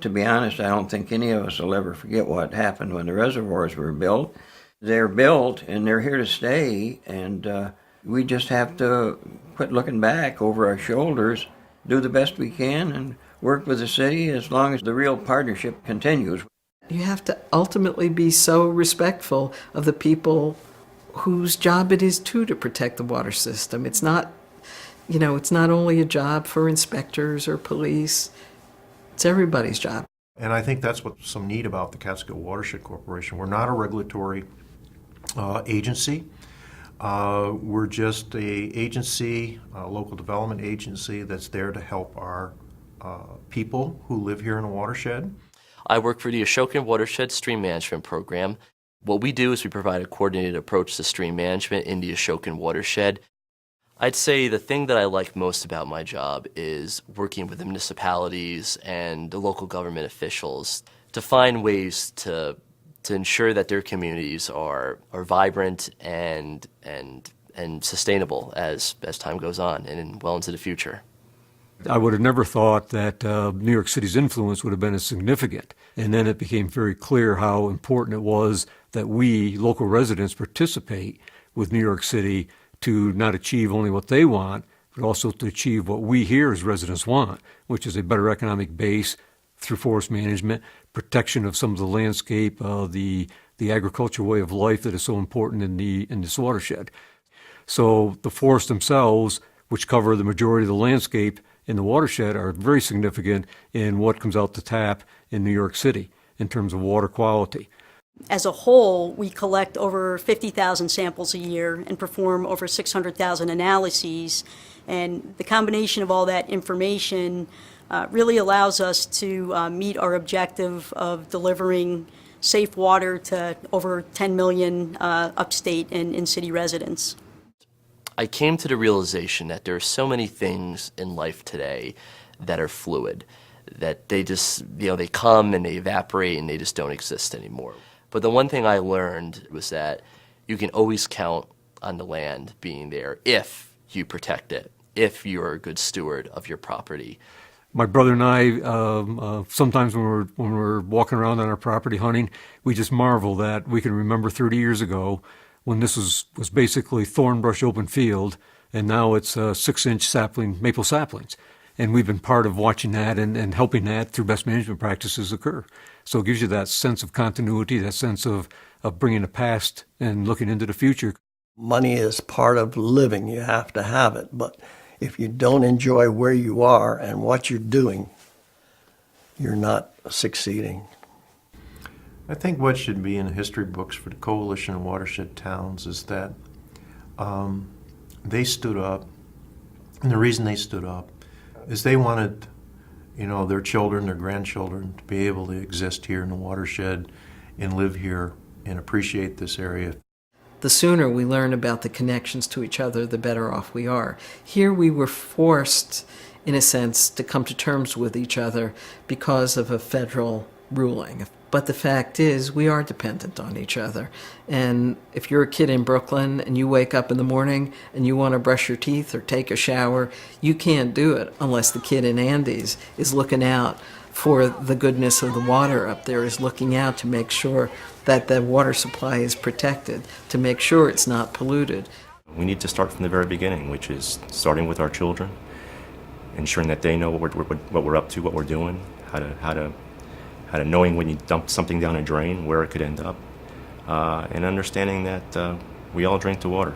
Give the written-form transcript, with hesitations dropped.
To be honest, I don't think any of us will ever forget what happened when the reservoirs were built. They're built and they're here to stay, and we just have to quit looking back over our shoulders, do the best we can, and work with the city as long as the real partnership continues. You have to ultimately be so respectful of the people whose job it is to protect the water system. It's not, it's not only a job for inspectors or police. It's everybody's job. And I think that's what's so neat about the Catskill Watershed Corporation. We're not a regulatory agency. We're just a agency, a local development agency that's there to help our people who live here in the watershed. I work for the Ashokan Watershed Stream Management Program. What we do is we provide a coordinated approach to stream management in the Ashokan Watershed. I'd say the thing that I like most about my job is working with the municipalities and the local government officials to find ways to ensure that their communities are vibrant and sustainable as time goes on and well into the future. I would have never thought that New York City's influence would have been as significant. And then it became very clear how important it was that we, local residents, participate with New York City to not achieve only what they want, but also to achieve what we here as residents want, which is a better economic base through forest management, protection of some of the landscape, the agricultural way of life that is so important in this watershed. So the forests themselves, which cover the majority of the landscape in the watershed, are very significant in what comes out the tap in New York City in terms of water quality. As a whole, we collect over 50,000 samples a year and perform over 600,000 analyses. And the combination of all that information really allows us to meet our objective of delivering safe water to over 10 million upstate and in-city residents. I came to the realization that there are so many things in life today that are fluid, that they just, they come and they evaporate and they just don't exist anymore. But the one thing I learned was that you can always count on the land being there if you protect it, if you're a good steward of your property. My brother and I, sometimes when we're walking around on our property hunting, we just marvel that we can remember 30 years ago when this was basically thorn brush open field, and now it's 6-inch maple saplings. And we've been part of watching that and helping that through best management practices occur. So it gives you that sense of continuity, that sense of bringing the past and looking into the future. Money is part of living. You have to have it. But if you don't enjoy where you are and what you're doing, you're not succeeding. I think what should be in the history books for the Coalition of Watershed Towns is that they stood up, and the reason they stood up is they wanted, their children, their grandchildren to be able to exist here in the watershed and live here and appreciate this area. The sooner we learn about the connections to each other, the better off we are. Here we were forced, in a sense, to come to terms with each other because of a federal ruling. But the fact is, we are dependent on each other. And if you're a kid in Brooklyn and you wake up in the morning and you want to brush your teeth or take a shower, you can't do it unless the kid in Andes is looking out for the goodness of the water up there, is looking out to make sure that the water supply is protected, to make sure it's not polluted. We need to start from the very beginning, which is starting with our children, ensuring that they know what we're up to, what we're doing, how to knowing when you dump something down a drain, where it could end up, and understanding that we all drink the water.